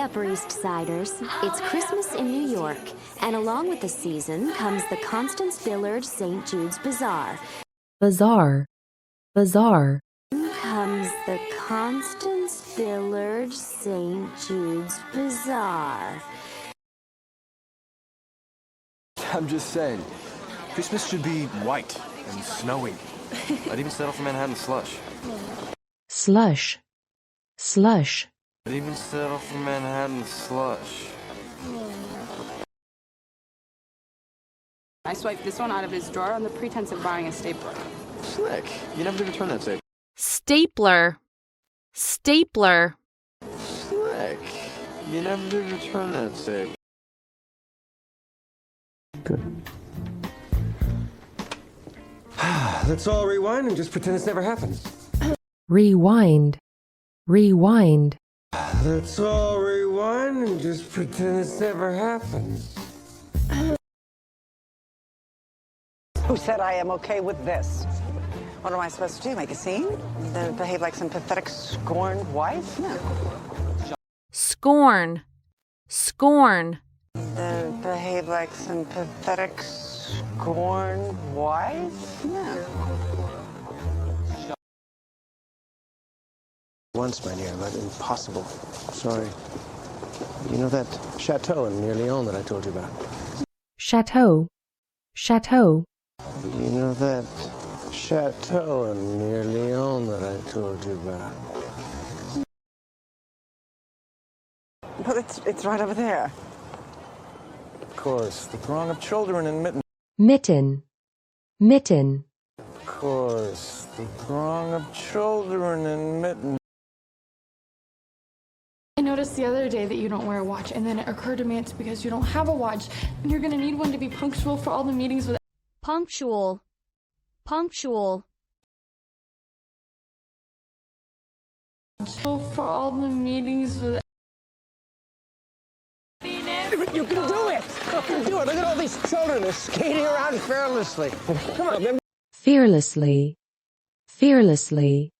Upper East Siders. It's Christmas in New York, and along with the season comes the Constance Villard St. Jude's Bazaar. Bazaar. Bazaar. Comes the Constance Villard St. Jude's Bazaar. I'm just saying, Christmas should be white and snowy. I'd even settle for Manhattan slush. Slush. Slush. I'd even settle for Manhattan slush. I swiped this one out of his drawer on the pretense of buying a stapler. Slick. You never did return that tape. Stapler. Stapler. Slick. You never did return that tape. Good. Let's all rewind and just pretend this never happened. Rewind. Rewind. Let's all rewind and just pretend this never happened. Who said I am okay with this? What am I supposed to do? Make a scene? Then behave like some pathetic, scorned wife? No. Scorn. Scorn. Then behave like some pathetic, scorned wife? No. Once, my dear, but impossible. Sorry. You know that chateau in near Lyon that I told you about? Chateau. Chateau. You know that chateau in near Lyon that I told you about? But it's right over there. Of course, the throng of children in Mitten. Mitten. Mitten. Of course, the throng of children in Mitten. I noticed the other day that you don't wear a watch, and then it occurred to me it's because you don't have a watch, and you're gonna need one to be punctual for all the meetings with. Punctual. Punctual. For all the meetings with. You can do it! You can do it! Look at all these children! They're skating around fearlessly. Come on, man. Fearlessly. Fearlessly.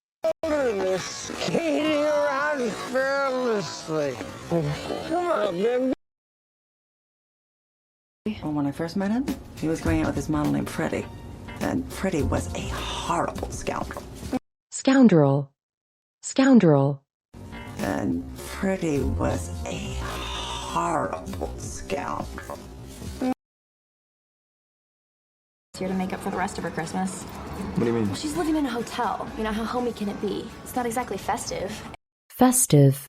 Children are skating around fearlessly. Come on, man. Well, when I first met him, he was going out with this model named Freddie. And Freddie was a horrible scoundrel. Scoundrel. Scoundrel. And Freddie was a horrible scoundrel. Here to make up for the rest of her Christmas. What do you mean? She's living in a hotel. You know, how homey can it be? It's not exactly festive. Festive.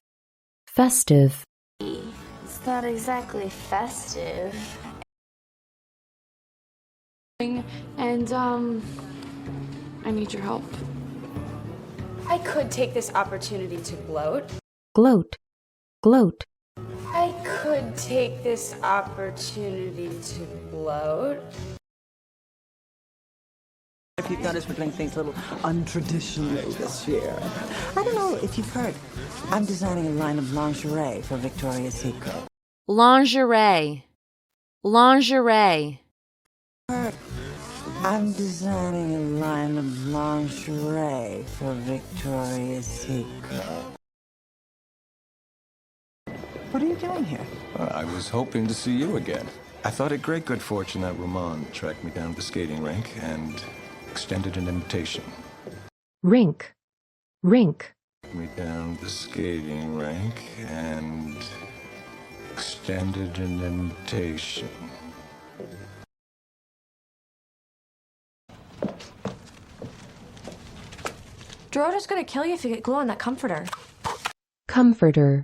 Festive. It's not exactly festive. And, I need your help. I could take this opportunity to gloat. Gloat. Gloat. I could take this opportunity to gloat. If you've noticed, we're doing things a little untraditionally this year. I don't know if you've heard. I'm designing a line of lingerie for Victoria's Secret. Lingerie. Lingerie. I'm designing a line of lingerie for Victoria's Secret. What are you doing here? I was hoping to see you again. I thought it great good fortune that Ramon tracked me down to the skating rink and extended an invitation. Rink. Rink. Me down the skating rink and extended an invitation. Georgia's gonna kill you if you get glue on that comforter. Comforter.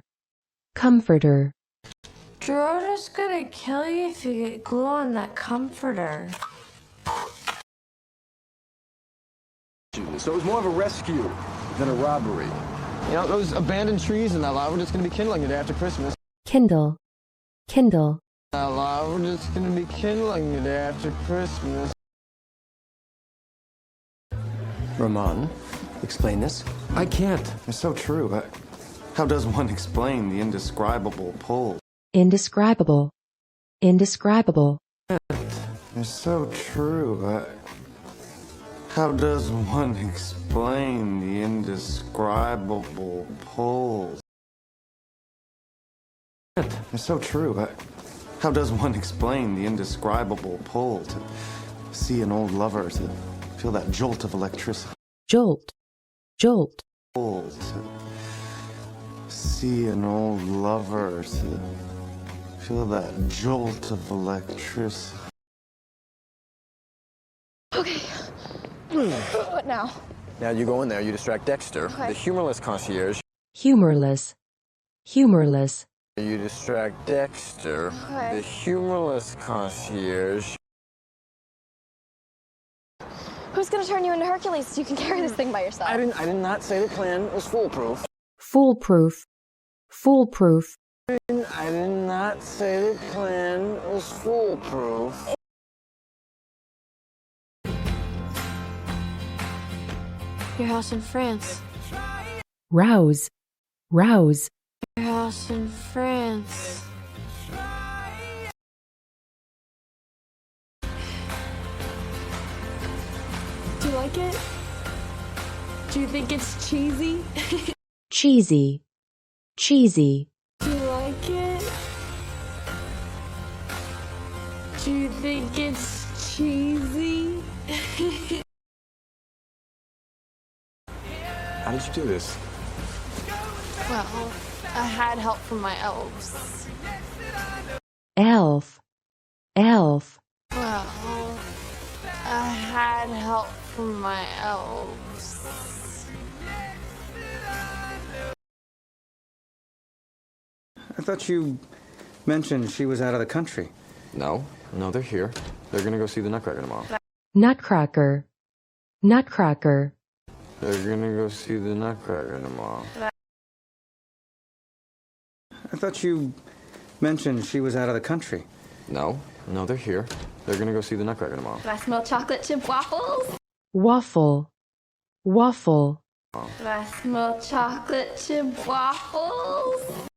Comforter. Georgia's gonna kill you if you get glue on that comforter. So it was more of a rescue than a robbery. You know, those abandoned trees in that lot, we're just going to be kindling it after Christmas. Kindle. Kindle. That lot, we're just going to be kindling it after Christmas. Ramon, explain this. I can't. It's so true. How does one explain the indescribable pull? Indescribable. Indescribable. It's so true. How does one explain the indescribable pull? It's so true. How does one explain the indescribable pull to see an old lover, to feel that jolt of electricity? Jolt. Jolt. Pull to see an old lover, to feel that jolt of electricity. Okay. What now? Now you go in there, you distract Dexter, Okay. the humorless concierge. Humorless. Humorless. You distract Dexter, Okay. the humorless concierge. Who's gonna turn you into Hercules so you can carry this thing by yourself? I did not say the plan was foolproof. Foolproof. Foolproof. I did not say the plan was foolproof. Your house in France. Rouse. Rouse. Your house in France. Do you like it? Do you think it's cheesy? Cheesy. Cheesy. Do you like it? Do you think it's cheesy? How did you do this? Well, I had help from my elves. Elf. Elf. Well, I had help from my elves. I thought you mentioned she was out of the country. No, they're here. They're gonna go see the Nutcracker tomorrow. Nutcracker. Nutcracker. They're gonna go see the Nutcracker tomorrow. I thought you mentioned she was out of the country. No, they're here. They're gonna go see the Nutcracker tomorrow. Do I smell chocolate chip waffles? Waffle. Waffle. Do I smell chocolate chip waffles?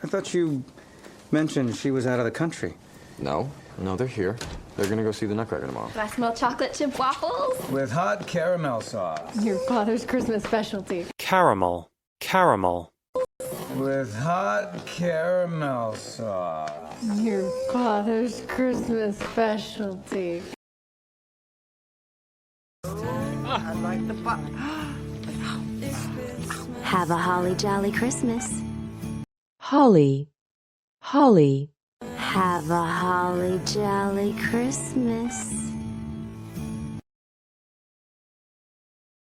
I thought you mentioned she was out of the country. No, they're here. They're gonna go see the Nutcracker tomorrow. Do I smell chocolate chip waffles? With hot caramel sauce. Your father's Christmas specialty. Caramel. Caramel. With hot caramel sauce. Your father's Christmas specialty. Have a holly jolly Christmas. Holly. Holly. Have a holly jolly Christmas.